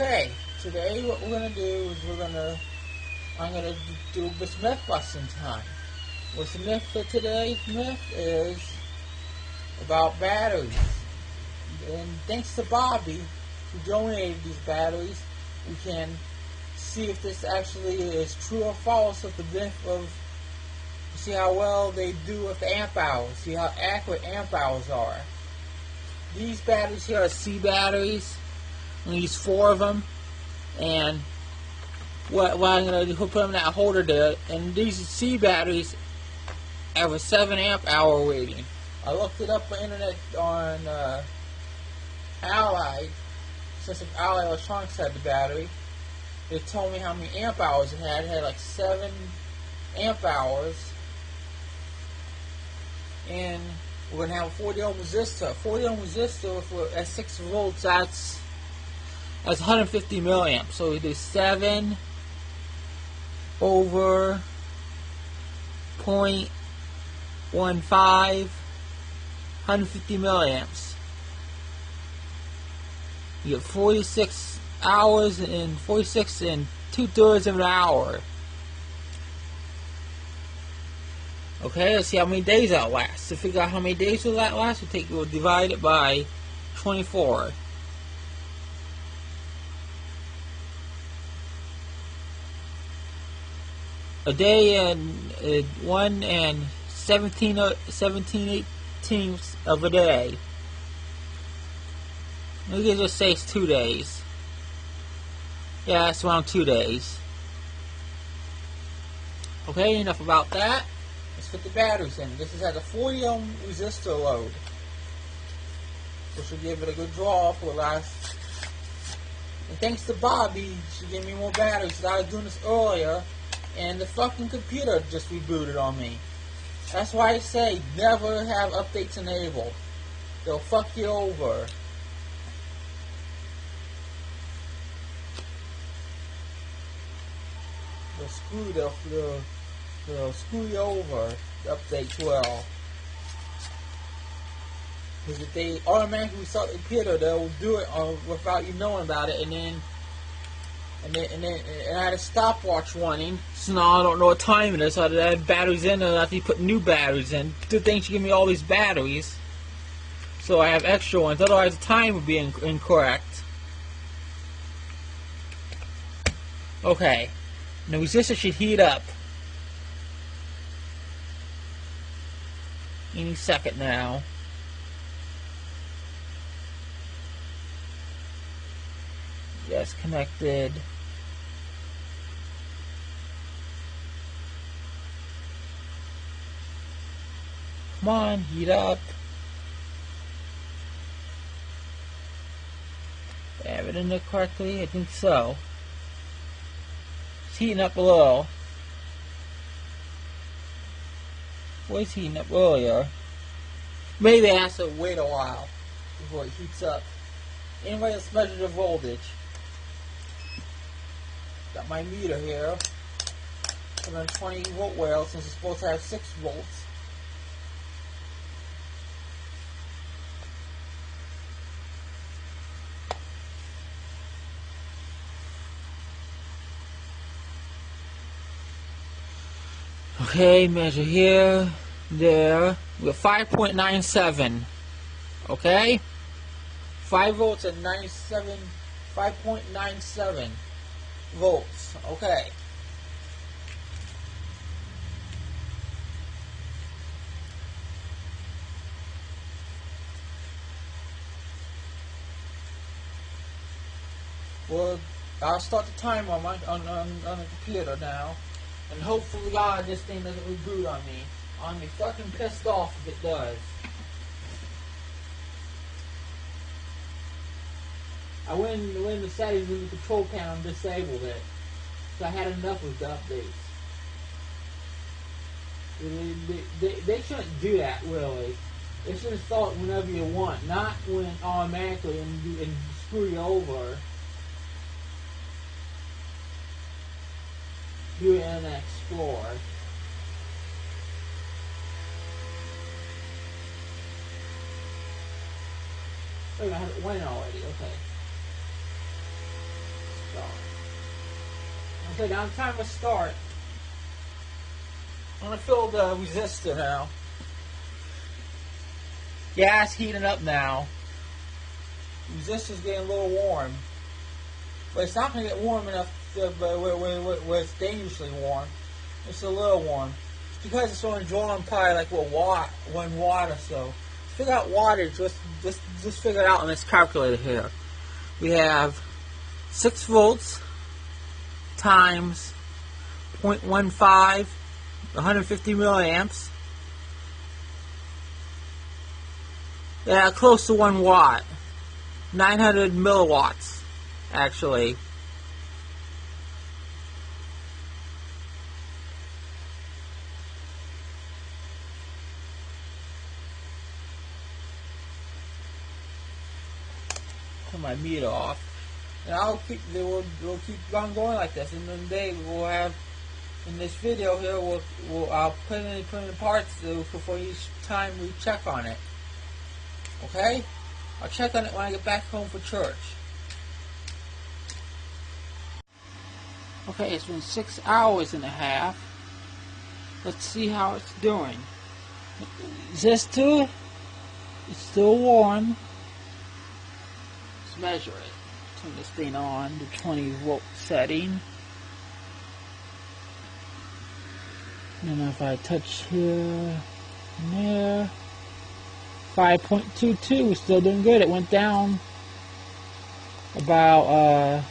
Okay, today what we're gonna do is I'm gonna do this myth busting time. What's the myth for today's myth is about batteries. And thanks to Bobby who donated these batteries, we can see if this actually is true or false of the myth of, see how well they do with the amp hours, see how accurate amp hours are. These batteries here are C batteries. I'm going to use 4 of them, and what I'm going to do, put them in that holder there, and these C batteries have a 7 amp hour rating. I looked it up on the internet on Allied, since Allied Electronics had the battery. They told me how many amp hours it had. It had like 7 amp hours, and we're going to have a 40 ohm resistor. 40 ohm resistor at 6 volts, that's 150 milliamps. So we do 7 over 0.15, 150 milliamps. You get 46 hours and 46 and 2/3 of an hour. Okay, let's see how many days that lasts. To figure out how many days will that last, we'll divide it by 24. A day and 1 and 17/18 of a day. We can just say it's 2 days. Yeah, it's around 2 days. Okay, enough about that. Let's put the batteries in. This is at a 40 ohm resistor load, which will give it a good draw for the last. And thanks to Bobby, she gave me more batteries. I was doing this earlier, and the fucking computer just rebooted on me. That's why I say never have updates enabled. They'll fuck you over. They'll screw you over. The updates will. Because if they automatically restart the computer, they'll do it without you knowing about it, and I had a stopwatch running, so now I don't know what time it is. So I had to add batteries in, and I have to put new batteries in. Good thing she gave me all these batteries, so I have extra ones. Otherwise, the time would be incorrect. Okay, and the resistor should heat up any second now. Yes, connected. Come on, heat up. Did I have it in there correctly? I think so. It's heating up a little. Was heating up earlier. Maybe I have to wait a while before it heats up. Anyway, let's measure the voltage. Got my meter here. 120 volt rail, since it's supposed to have 6 volts. Okay, measure here, there. We got 5.97. Okay? 5 volts and 5.97 volts. Okay. Well, I'll start the timer on the computer now, and hopefully God, this thing doesn't reboot on me. I'm be fucking pissed off if it does. I went in the settings in the control panel and disabled it. So I had enough with the updates. They shouldn't do that, really. They should install it whenever you want, not when automatically and screw you over. Do it in Explorer. Oh, I have it went already, okay. Okay, now the time to start. I'm going to fill the resistor now. Gas heating up now. The resistor's getting a little warm. But it's not going to get warm enough where it's dangerously warm. It's a little warm. It's because it's only drawing probably like 1 watt or so. To figure out wattage, just figure it out on this calculator here. We have 6 volts times 0.15, 150 milliamps. Yeah, close to 1 watt. 900 milliwatts, actually. Turn my meter off. And we'll keep on going like this. And then today we'll have, in this video here, I'll put in the parts before each time we check on it. Okay? I'll check on it when I get back home for church. Okay, it's been 6 hours and a half. Let's see how it's doing. Resistor, it's still warm. Let's measure it. Turn this thing on to 20 volt setting. And if I touch here and there, 5.22, still doing good. It went down about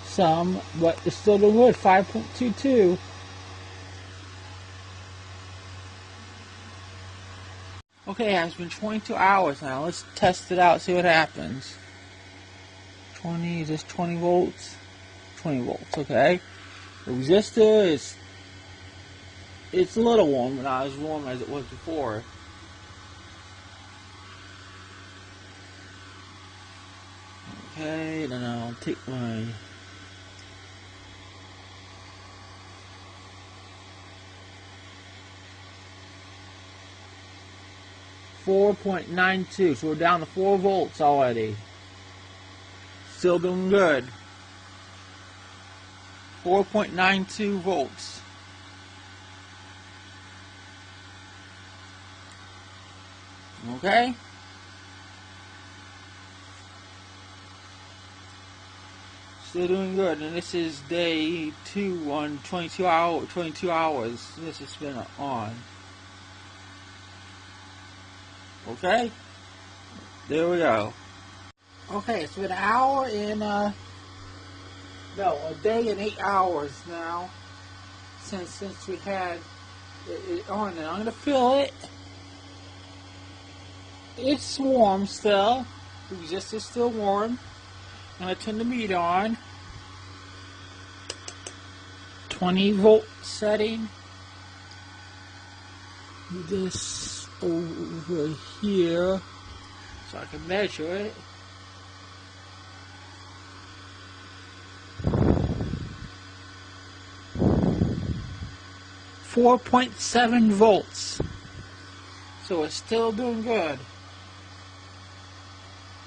some, but it's still doing good. 5.22. Okay, it's been 22 hours now. Let's test it out, see what happens. 20, is this 20 volts? 20 volts, okay. The resistor is, it's a little warm, but not as warm as it was before. Okay, then I'll take my 4.92, so we're down to 4 volts already. Still doing good. 4.92 volts. Okay? Still doing good, and this is day 2 on 22 hours. This has been on. Okay? There we go. Okay, it's been an hour and a day and 8 hours now since we had it on, and I'm gonna fill it. It's warm still. The resistor's still warm. I'm gonna turn the meter on. 20 volt setting. Do this over here so I can measure it. .7 volts. So it's still doing good.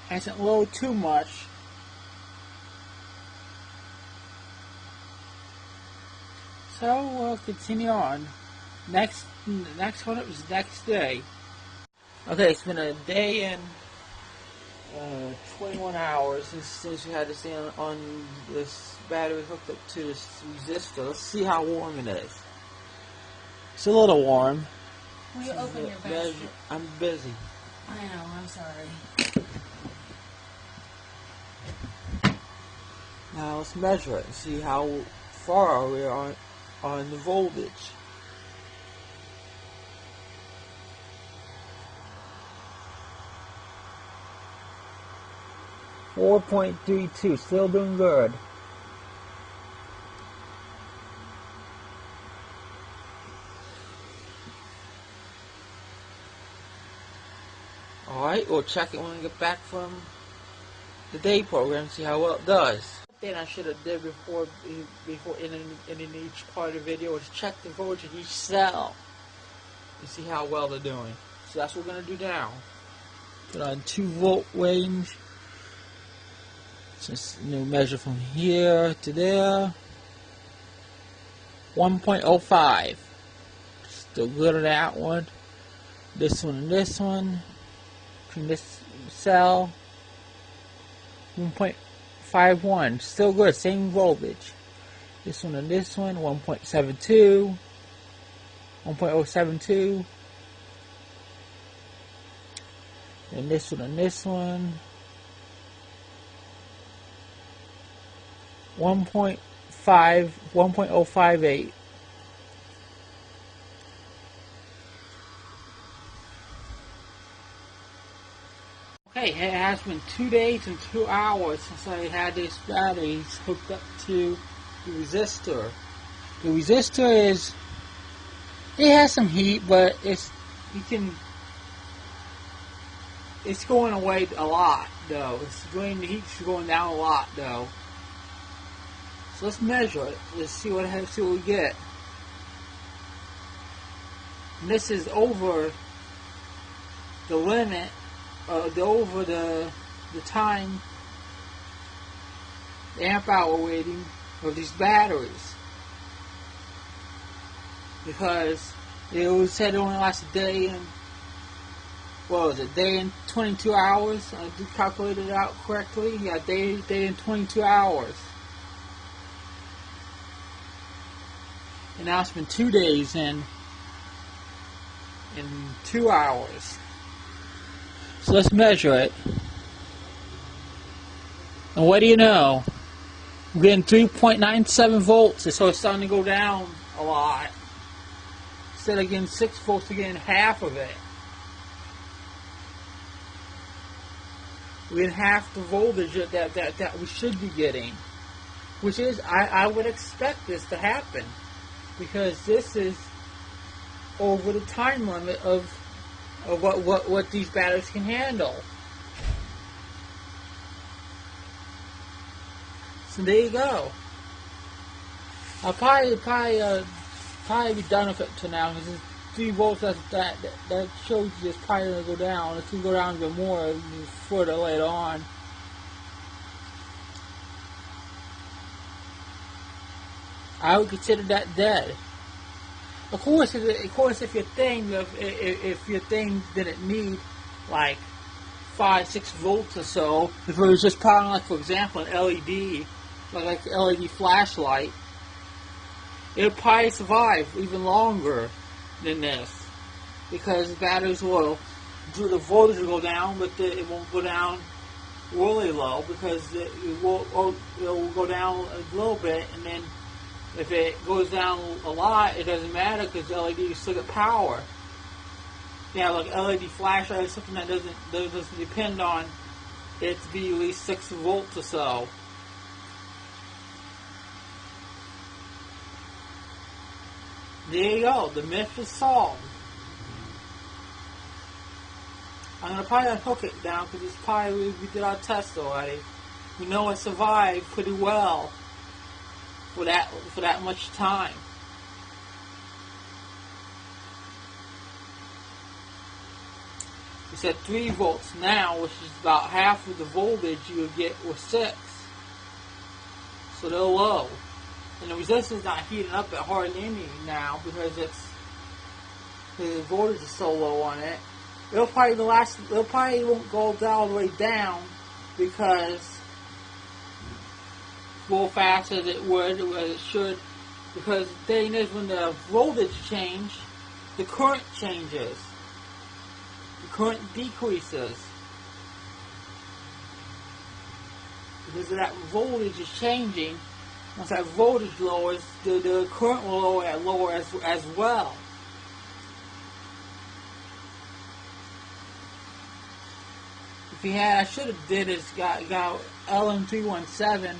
Hasn't lowered too much. So we'll continue on. Next one up is next day. Okay, it's been a day and 21 hours since we had this thing on this battery hooked up to this resistor. Let's see how warm it is. It's a little warm. Will you open your basket? I'm busy. I know, I'm sorry. Now let's measure it and see how far we are on the voltage. .32, still doing good. Alright, we'll check it when we get back from the day program, see how well it does. Then I should have did before in each part of the video is check the voltage in each cell to see how well they're doing. So that's what we're going to do now. Put on 2-volt range. Just measure from here to there. 1.05. Still good on that one. This one and this one. Between this cell. 1.51. Still good. Same voltage. This one and this one. 1.72. 1.072. And this one and this one. 1.058. Okay, it has been 2 days and 2 hours since I had these batteries hooked up to the resistor. The resistor it has some heat, but it's going away a lot though. The heat's going down a lot though. So let's measure it. Let's see what we get. And this is over the limit, over the time, the amp hour rating of these batteries. Because it said it only lasts a day and what was it? Day and 22 hours. I did calculate it out correctly. Yeah, day and 22 hours. And now it's been 2 days and 2 hours. So let's measure it. And what do you know? We're getting 3.97 volts, so it's starting to go down a lot. Instead of getting 6 volts, we're getting half of it. We're getting half the voltage that we should be getting. Which is, I would expect this to happen. Because this is over the time limit of what these batteries can handle. So there you go. I'll probably be done with it to now because it's 3 volts. That shows you it's probably going to go down. It's going to go down even more further later on. I would consider that dead. Of course, if your thing didn't need like 5-6 volts or so, if it was just powering, like for example, an LED, like an LED flashlight, it would probably survive even longer than this, because the batteries the voltage will go down, but it won't go down really low because it will go down a little bit, and then if it goes down a lot, it doesn't matter because the LED still get power. Yeah, like LED flashlight is something that doesn't depend on it to be at least 6 volts or so. There you go. The myth is solved. I'm gonna probably unhook it down because it's probably we did our test already. We know it survived pretty well for that much time. It's at 3 volts now, which is about half of the voltage you would get with 6. So they're low. And the resistance is not heating up at hardly any now because the voltage is so low on it. It'll probably won't go all the way down because go fast as it would, as it should, because the thing is, when the voltage changes, the current changes. The current decreases. Because that voltage is changing. Once that voltage lowers, the current will lower as well. I should have did is got LM317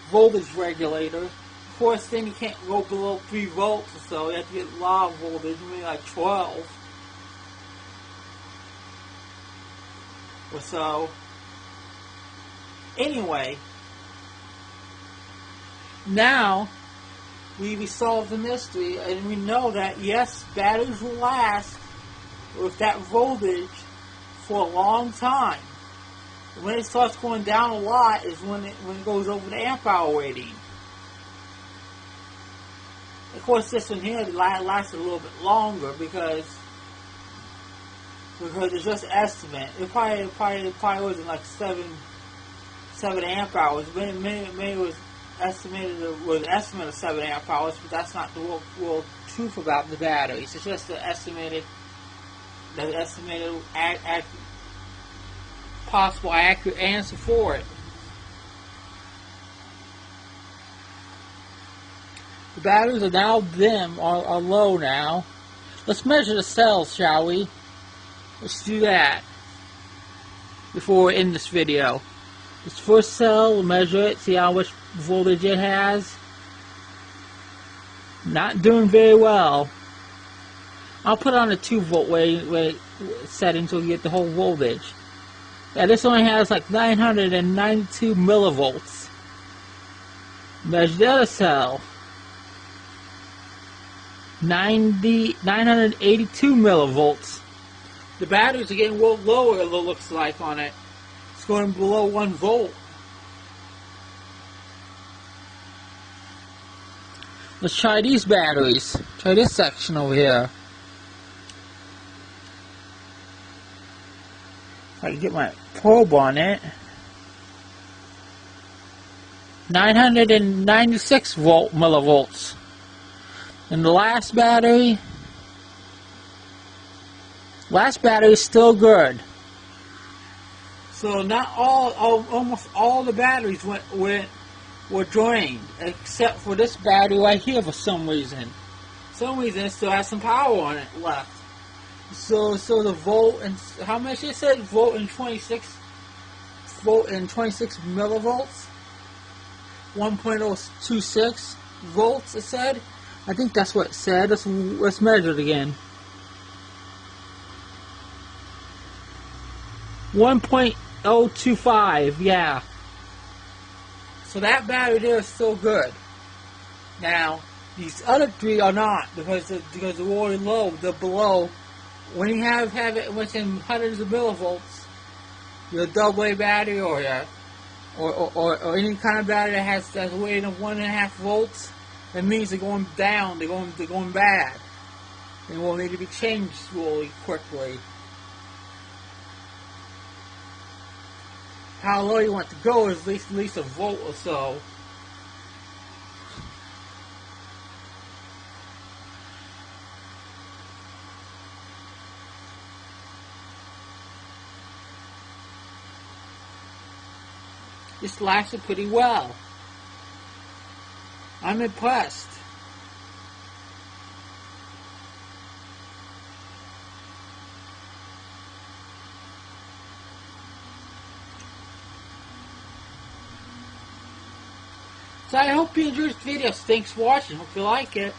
voltage regulator. Of course, then you can't go below 3 volts or so. You have to get a lot of voltage, maybe like 12 or so. Anyway, now we solved the mystery, and we know that yes, batteries will last with that voltage for a long time. When it starts going down a lot is when it goes over the amp hour rating. Of course, this one here lasted a little bit longer because it's just an estimate. It probably wasn't like seven amp hours. Maybe it was estimated an estimate of 7 amp hours, but that's not the real truth about the batteries. It's just the estimated possible accurate answer for it. The batteries are now dim, are low now. Let's measure the cells, shall we? Let's do that before we end this video. This first cell, we'll measure it, see how much voltage it has. Not doing very well. I'll put it on a 2-volt setting so we get the whole voltage. Yeah, this only has like 992 millivolts. Measure the other cell. 982 millivolts. The batteries are getting a little lower, it looks like, on it. It's going below 1 volt. Let's try these batteries. Try this section over here. If I can get my probe on it. 996 millivolts. And the last battery is still good. So not almost all the batteries were drained, except for this battery right here for some reason. It still has some power on it left. So the volt and how much it said? Volt and 26 millivolts. 1.026 volts it said. I think that's what it said. Let's measure it again. 1.025, yeah. So that battery there is still good. Now, these other 3 are not because they're really low. They're below. When you have it within hundreds of millivolts, your AA battery or any kind of battery that has a weight of 1.5 volts, that means they're going down. They're going bad. They will need to be changed really quickly. How low you want to go is at least a volt or so. This lasted pretty well. I'm impressed. So I hope you enjoyed this video. Thanks for watching. Hope you like it.